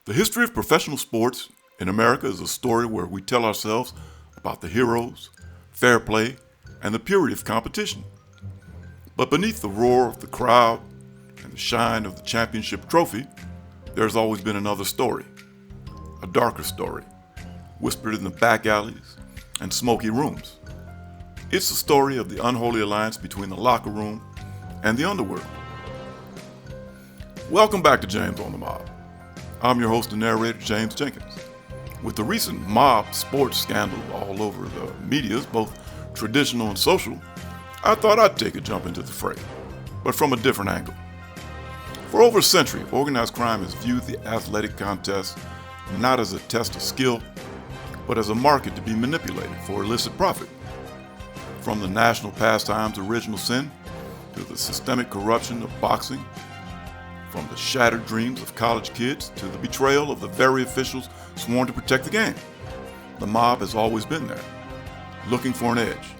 The history of professional sports in America is a story where we tell ourselves about the heroes, fair play, and the purity of competition. But beneath the roar of the crowd and the shine of the championship trophy, there's always been another story, a darker story, whispered in the back alleys and smoky rooms. It's the story of the unholy alliance between the locker room and the underworld. Welcome back to James on the Mob. I'm your host and narrator, James Jenkins. With the recent mob sports scandal all over the medias, both traditional and social, I thought I'd take a jump into the fray, but from a different angle. For over a century, organized crime has viewed the athletic contest not as a test of skill, but as a market to be manipulated for illicit profit. From the national pastime's original sin to the systemic corruption of boxing, from the shattered dreams of college kids to the betrayal of the very officials sworn to protect the game, the mob has always been there, looking for an edge,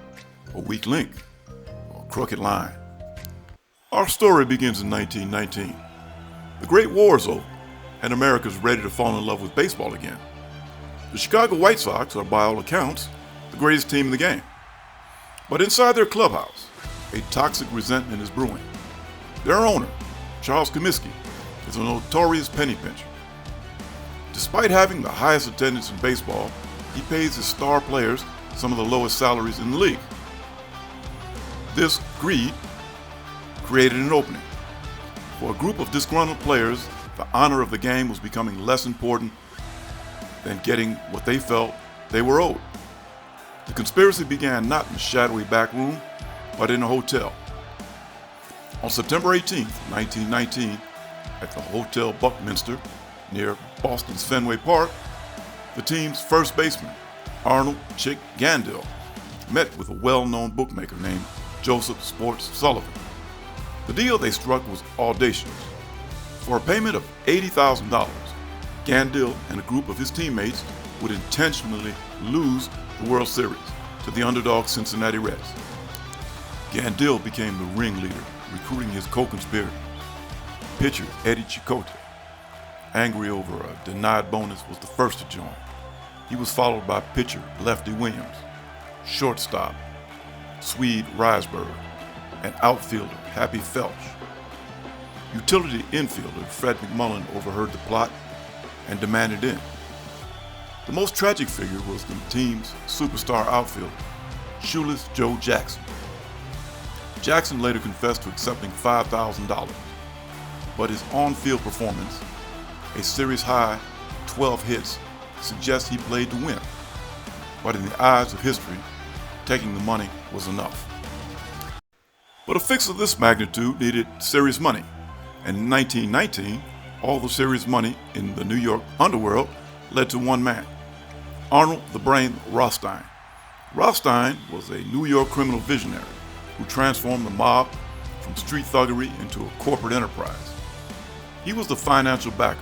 a weak link, or a crooked line. Our story begins in 1919. The Great War is over, and America's ready to fall in love with baseball again. The Chicago White Sox are, by all accounts, the greatest team in the game. But inside their clubhouse, a toxic resentment is brewing. Their owner, Charles Comiskey, is a notorious penny pincher. Despite having the highest attendance in baseball, he pays his star players some of the lowest salaries in the league. This greed created an opening. For a group of disgruntled players, the honor of the game was becoming less important than getting what they felt they were owed. The conspiracy began not in a shadowy back room, but in a hotel. On September 18, 1919, at the Hotel Buckminster near Boston's Fenway Park, the team's first baseman, Arnold "Chick" Gandil, met with a well-known bookmaker named Joseph Sports Sullivan. The deal they struck was audacious. For a payment of $80,000, Gandil and a group of his teammates would intentionally lose the World Series to the underdog Cincinnati Reds. Gandil became the ringleader, recruiting his co-conspirator, pitcher Eddie Chicote. Angry over a denied bonus, was the first to join. He was followed by pitcher Lefty Williams, shortstop Swede Risberg, and outfielder Happy Felch. Utility infielder Fred McMullen overheard the plot and demanded in. The most tragic figure was the team's superstar outfielder, Shoeless Joe Jackson. Jackson later confessed to accepting $5,000, but his on-field performance, a series-high 12 hits, suggests he played to win. But in the eyes of history, taking the money was enough. But a fix of this magnitude needed serious money, and in 1919, all the serious money in the New York underworld led to one man, Arnold the Brain Rothstein. Rothstein was a New York criminal visionary who transformed the mob from street thuggery into a corporate enterprise. He was the financial backer,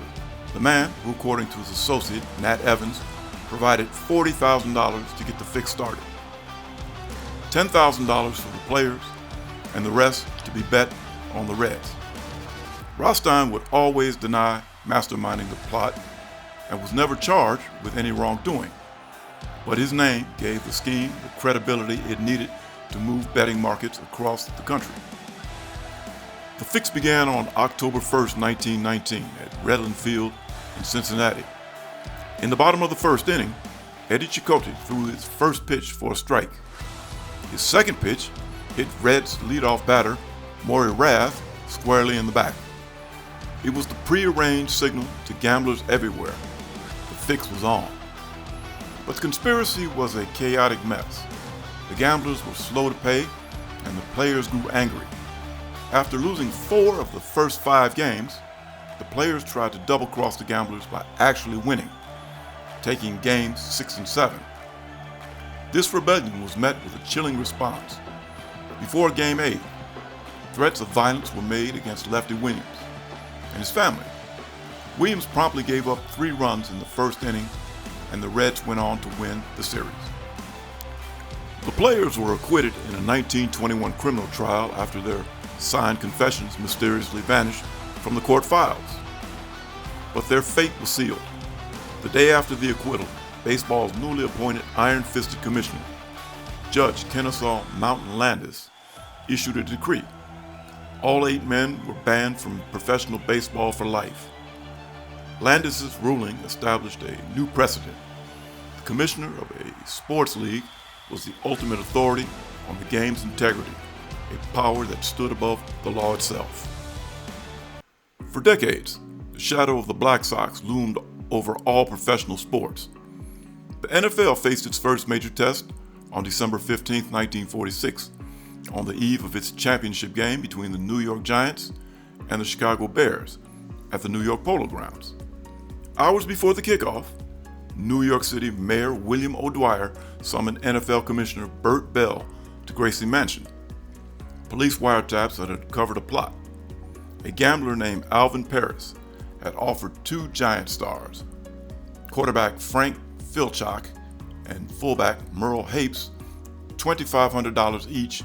the man who, according to his associate, Nat Evans, provided $40,000 to get the fix started. $10,000 for the players, and the rest to be bet on the Reds. Rothstein would always deny masterminding the plot and was never charged with any wrongdoing, but his name gave the scheme the credibility it needed to move betting markets across the country. The fix began on October 1st, 1919 at Redland Field in Cincinnati. In the bottom of the first inning, Eddie Chicote threw his first pitch for a strike. His second pitch hit Reds leadoff batter, Maury Rath, squarely in the back. It was the prearranged signal to gamblers everywhere. The fix was on. But the conspiracy was a chaotic mess. The gamblers were slow to pay, and the players grew angry. After losing 4 of the first 5 games, the players tried to double-cross the gamblers by actually winning, taking games 6 and 7. This rebellion was met with a chilling response. Before Game 8, threats of violence were made against Lefty Williams and his family. Williams promptly gave up 3 runs in the first inning, and the Reds went on to win the series. The players were acquitted in a 1921 criminal trial after their signed confessions mysteriously vanished from the court files. But their fate was sealed. The day after the acquittal, baseball's newly appointed iron-fisted commissioner, Judge Kennesaw Mountain Landis, issued a decree. All 8 men were banned from professional baseball for life. Landis's ruling established a new precedent. The commissioner of a sports league was the ultimate authority on the game's integrity, a power that stood above the law itself. For decades, the shadow of the Black Sox loomed over all professional sports. The NFL faced its first major test on December 15, 1946, on the eve of its championship game between the New York Giants and the Chicago Bears at the New York Polo Grounds. Hours before the kickoff, New York City Mayor William O'Dwyer summoned NFL Commissioner Burt Bell to Gracie Mansion. Police wiretaps had uncovered a plot. A gambler named Alvin Paris had offered 2 Giant stars, quarterback Frank Filchak and fullback Merle Hapes, $2,500 each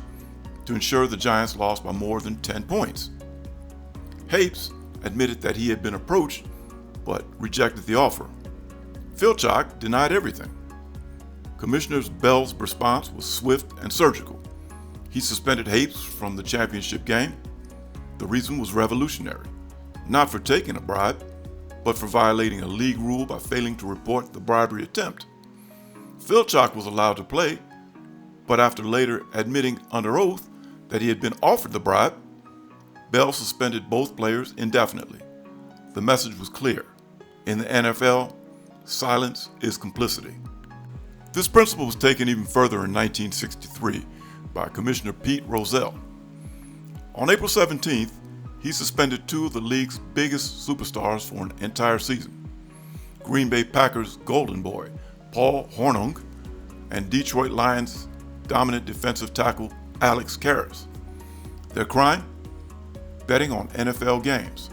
to ensure the Giants lost by more than 10 points. Hapes admitted that he had been approached but rejected the offer. Filchak denied everything. Commissioner Bell's response was swift and surgical. He suspended Hapes from the championship game. The reason was revolutionary, not for taking a bribe, but for violating a league rule by failing to report the bribery attempt. Filchak was allowed to play, but after later admitting under oath that he had been offered the bribe, Bell suspended both players indefinitely. The message was clear. In the NFL, silence is complicity. This principle was taken even further in 1963 by Commissioner Pete Rozelle. On April 17th, he suspended 2 of the league's biggest superstars for an entire season: Green Bay Packers Golden Boy Paul Hornung and Detroit Lions dominant defensive tackle Alex Karras. Their crime? Betting on NFL games.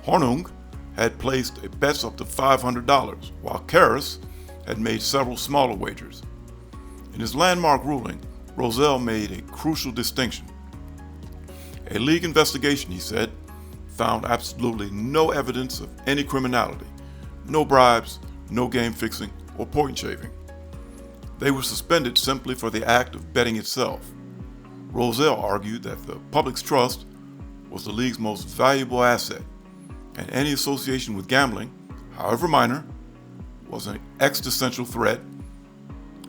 Hornung had placed bets up to $500, while Karras had made several smaller wagers. In his landmark ruling, Rozelle made a crucial distinction. A league investigation, he said, found absolutely no evidence of any criminality, no bribes, no game fixing, or point shaving. They were suspended simply for the act of betting itself. Rozelle argued that the public's trust was the league's most valuable asset, and any association with gambling, however minor, was an existential threat.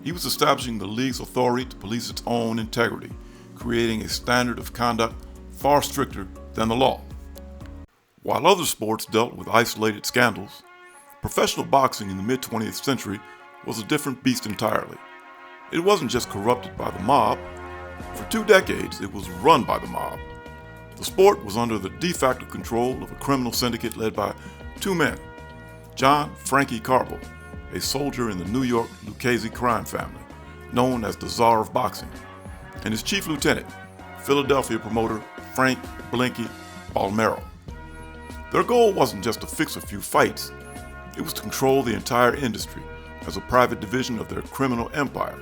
He was establishing the league's authority to police its own integrity, creating a standard of conduct far stricter than the law. While other sports dealt with isolated scandals, professional boxing in the mid-20th century was a different beast entirely. It wasn't just corrupted by the mob. For 2 decades, it was run by the mob. The sport was under the de facto control of a criminal syndicate led by 2 men: John Frankie Carbo, a soldier in the New York Lucchese crime family, known as the Czar of Boxing, and his chief lieutenant, Philadelphia promoter Frank Blinky Palmero. Their goal wasn't just to fix a few fights, it was to control the entire industry as a private division of their criminal empire.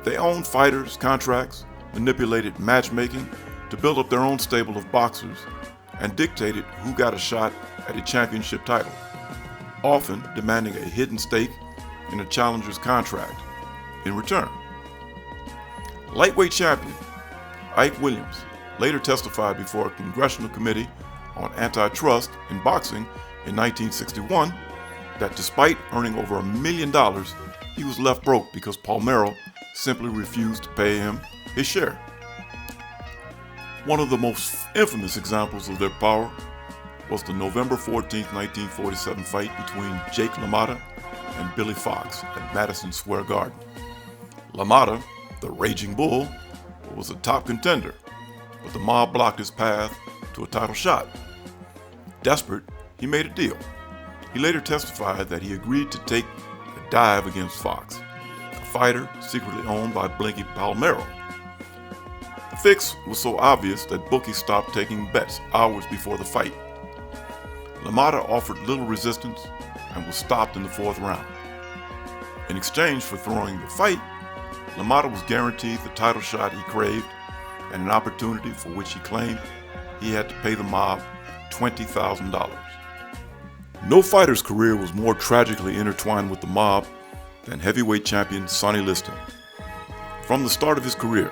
They owned fighters' contracts, manipulated matchmaking to build up their own stable of boxers, and dictated who got a shot at a championship title, often demanding a hidden stake in a challenger's contract in return. Lightweight champion Ike Williams later testified before a congressional committee on antitrust in boxing in 1961 that despite earning over $1 million, he was left broke because Palmero simply refused to pay him his share. One of the most infamous examples of their power was the November 14, 1947 fight between Jake LaMotta and Billy Fox at Madison Square Garden. LaMotta, the Raging Bull, was a top contender, but the mob blocked his path to a title shot. Desperate, he made a deal. He later testified that he agreed to take a dive against Fox, a fighter secretly owned by Blinky Palmero. The fix was so obvious that bookies stopped taking bets hours before the fight. LaMotta offered little resistance and was stopped in the 4th round. In exchange for throwing the fight, LaMotta was guaranteed the title shot he craved and an opportunity for which he claimed he had to pay the mob $20,000. No fighter's career was more tragically intertwined with the mob than heavyweight champion Sonny Liston. From the start of his career,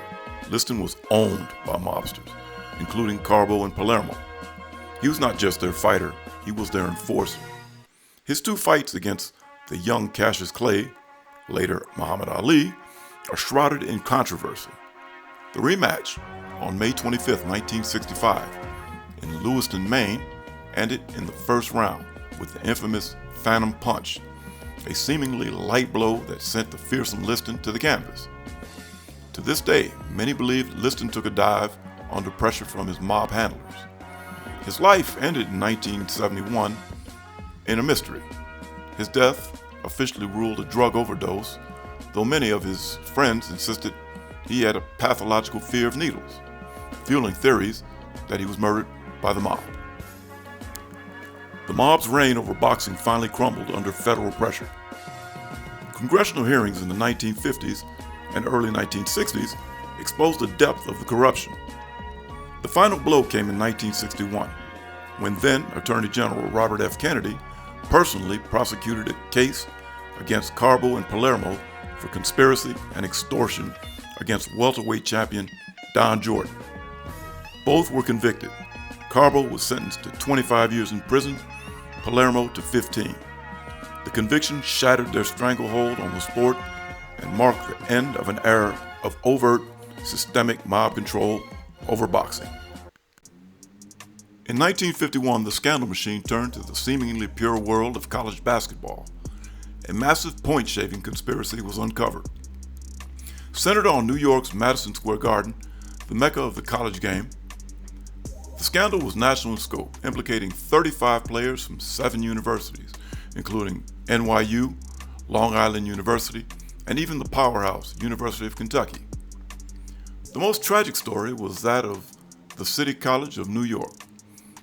Liston was owned by mobsters, including Carbo and Palermo. He was not just their fighter, he was their enforcer. His two fights against the young Cassius Clay, later Muhammad Ali, are shrouded in controversy. The rematch on May 25, 1965, in Lewiston, Maine, ended in the first round with the infamous Phantom Punch, a seemingly light blow that sent the fearsome Liston to the canvas. To this day, many believe Liston took a dive under pressure from his mob handlers. His life ended in 1971 in a mystery. His death, officially ruled a drug overdose, though many of his friends insisted he had a pathological fear of needles, fueling theories that he was murdered by the mob. The mob's reign over boxing finally crumbled under federal pressure. Congressional hearings in the 1950s and early 1960s exposed the depth of the corruption. The final blow came in 1961, when then Attorney General Robert F. Kennedy personally prosecuted a case against Carbo and Palermo for conspiracy and extortion against welterweight champion Don Jordan. Both were convicted. Carbo was sentenced to 25 years in prison, Palermo to 15. The conviction shattered their stranglehold on the sport and marked the end of an era of overt, systemic mob control over boxing. In 1951, the scandal machine turned to the seemingly pure world of college basketball. A massive point-shaving conspiracy was uncovered. Centered on New York's Madison Square Garden, the mecca of the college game, the scandal was national in scope, implicating 35 players from 7 universities, including NYU, Long Island University, and even the powerhouse, University of Kentucky. The most tragic story was that of the City College of New York.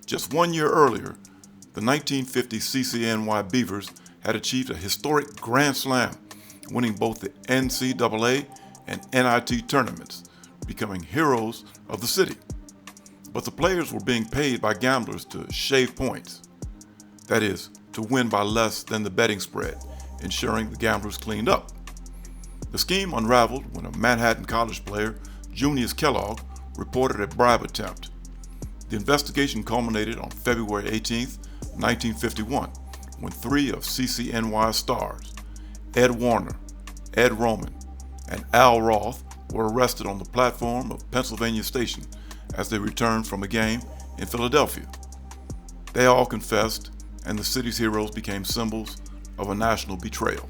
Just 1 year earlier, the 1950 CCNY Beavers had achieved a historic Grand Slam, winning both the NCAA and NIT tournaments, becoming heroes of the city. But the players were being paid by gamblers to shave points. That is, to win by less than the betting spread, ensuring the gamblers cleaned up. The scheme unraveled when a Manhattan College player, Junius Kellogg, reported a bribe attempt. The investigation culminated on February 18, 1951, when 3 of CCNY's stars, Ed Warner, Ed Roman, and Al Roth, were arrested on the platform of Pennsylvania Station as they returned from a game in Philadelphia. They all confessed, and the city's heroes became symbols of a national betrayal.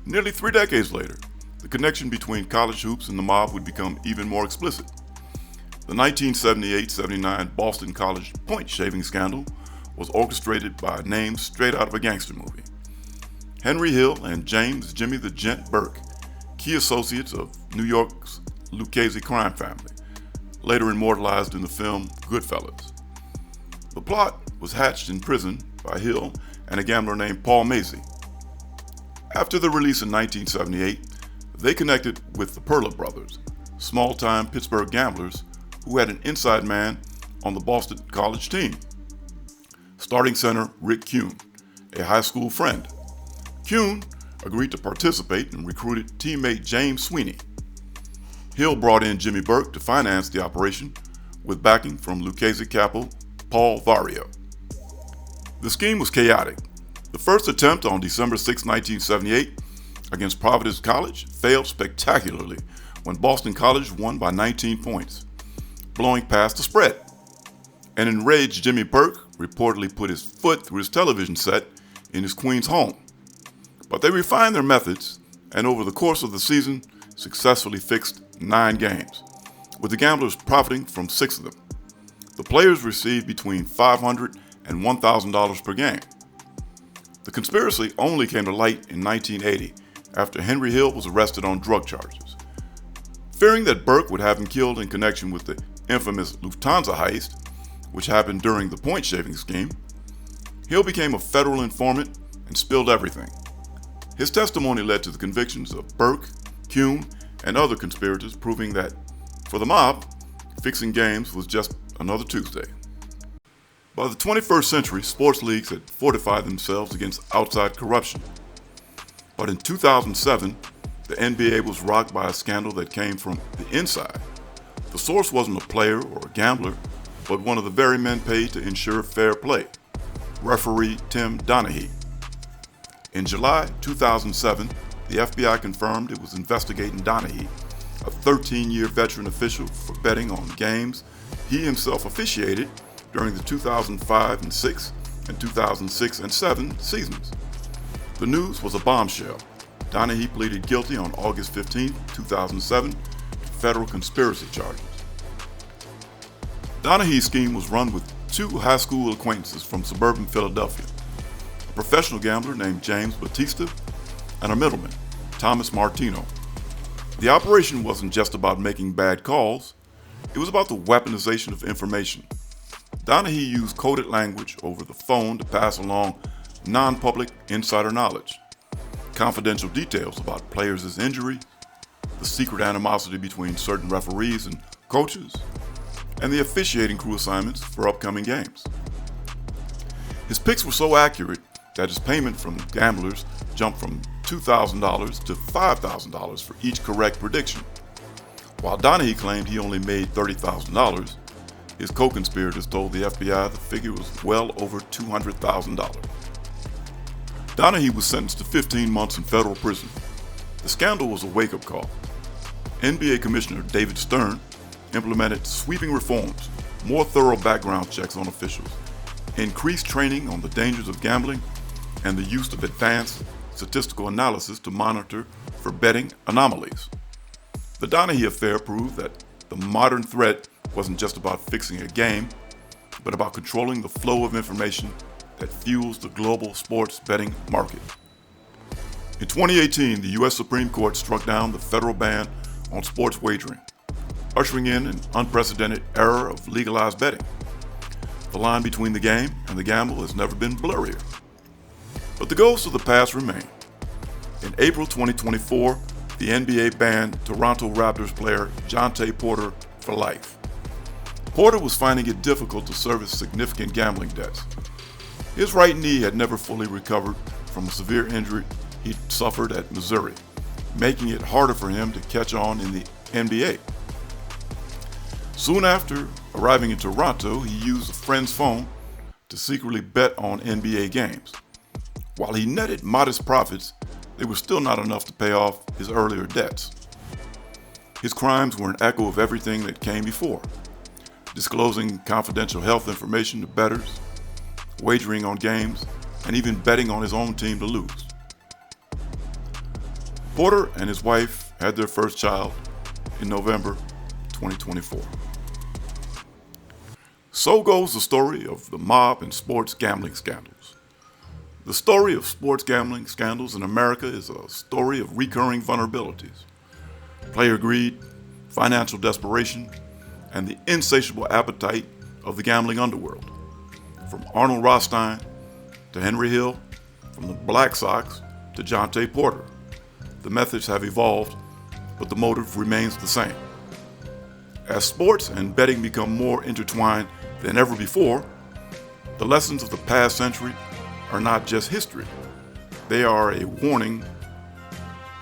Nearly 3 decades later, the connection between college hoops and the mob would become even more explicit. The 1978-79 Boston College point-shaving scandal was orchestrated by a name straight out of a gangster movie. Henry Hill and James "Jimmy the Gent" Burke, key associates of New York's Lucchese crime family, later immortalized in the film Goodfellas. The plot was hatched in prison by Hill and a gambler named Paul Macy. After the release in 1978, they connected with the Perla brothers, small-time Pittsburgh gamblers who had an inside man on the Boston College team. Starting center Rick Kuhn, a high school friend. Kuhn agreed to participate and recruited teammate James Sweeney. Hill brought in Jimmy Burke to finance the operation with backing from Lucchese capo Paul Vario. The scheme was chaotic. The first attempt on December 6, 1978, against Providence College failed spectacularly when Boston College won by 19 points, blowing past the spread. An enraged Jimmy Burke reportedly put his foot through his television set in his Queens home. But they refined their methods and over the course of the season successfully fixed 9 games, with the gamblers profiting from 6 of them. The players received between $500 and $1,000 per game. The conspiracy only came to light in 1980 after Henry Hill was arrested on drug charges. Fearing that Burke would have him killed in connection with the infamous Lufthansa heist, which happened during the point-shaving scheme, Hill became a federal informant and spilled everything. His testimony led to the convictions of Burke, Kuhn, and other conspirators, proving that, for the mob, fixing games was just another Tuesday. By the 21st century, sports leagues had fortified themselves against outside corruption. But in 2007, the NBA was rocked by a scandal that came from the inside. The source wasn't a player or a gambler, but one of the very men paid to ensure fair play, referee Tim Donaghy. In July 2007, the FBI confirmed it was investigating Donaghy, a 13-year veteran official, for betting on games he himself officiated during the 2005 and 6 and 2006 and 7 seasons. The news was a bombshell. Donaghy pleaded guilty on August 15, 2007 to federal conspiracy charges. Donaghy's scheme was run with two high school acquaintances from suburban Philadelphia, a professional gambler named James Batista and a middleman, Thomas Martino. The operation wasn't just about making bad calls, it was about the weaponization of information. Donaghy used coded language over the phone to pass along non-public insider knowledge, confidential details about players' injury, the secret animosity between certain referees and coaches, and the officiating crew assignments for upcoming games. His picks were so accurate that his payment from gamblers jumped from $2,000 to $5,000 for each correct prediction. While Donaghy claimed he only made $30,000, his co-conspirators told the FBI the figure was well over $200,000. Donaghy was sentenced to 15 months in federal prison. The scandal was a wake-up call. NBA Commissioner David Stern implemented sweeping reforms, more thorough background checks on officials, increased training on the dangers of gambling, and the use of advanced statistical analysis to monitor for betting anomalies. The Donaghy affair proved that the modern threat wasn't just about fixing a game, but about controlling the flow of information that fuels the global sports betting market. In 2018, the U.S. Supreme Court struck down the federal ban on sports wagering, ushering in an unprecedented era of legalized betting. The line between the game and the gamble has never been blurrier. But the ghosts of the past remain. In April 2024, the NBA banned Toronto Raptors player Jontay Porter for life. Porter was finding it difficult to service significant gambling debts. His right knee had never fully recovered from a severe injury he suffered at Missouri, making it harder for him to catch on in the NBA. Soon after arriving in Toronto, he used a friend's phone to secretly bet on NBA games. While he netted modest profits, they were still not enough to pay off his earlier debts. His crimes were an echo of everything that came before: disclosing confidential health information to bettors, wagering on games, and even betting on his own team to lose. Porter and his wife had their first child in November 2024. So goes the story of the mob and sports gambling scandals. The story of sports gambling scandals in America is a story of recurring vulnerabilities: player greed, financial desperation, and the insatiable appetite of the gambling underworld. From Arnold Rothstein to Henry Hill, from the Black Sox to Jontay Porter, the methods have evolved, but the motive remains the same. As sports and betting become more intertwined than ever before, the lessons of the past century are not just history. They are a warning.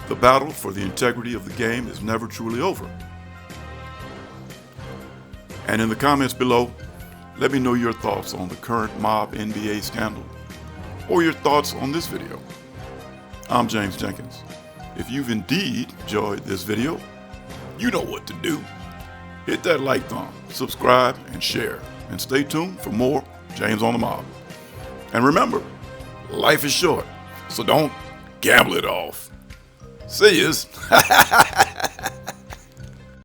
The battle for the integrity of the game is never truly over. And in the comments below, let me know your thoughts on the current mob NBA scandal, or your thoughts on this video. I'm James Jenkins. If you've indeed enjoyed this video, you know what to do. Hit that like thumb, subscribe, and share. And stay tuned for more James on the Mob. And remember, life is short, so don't gamble it off. See yous.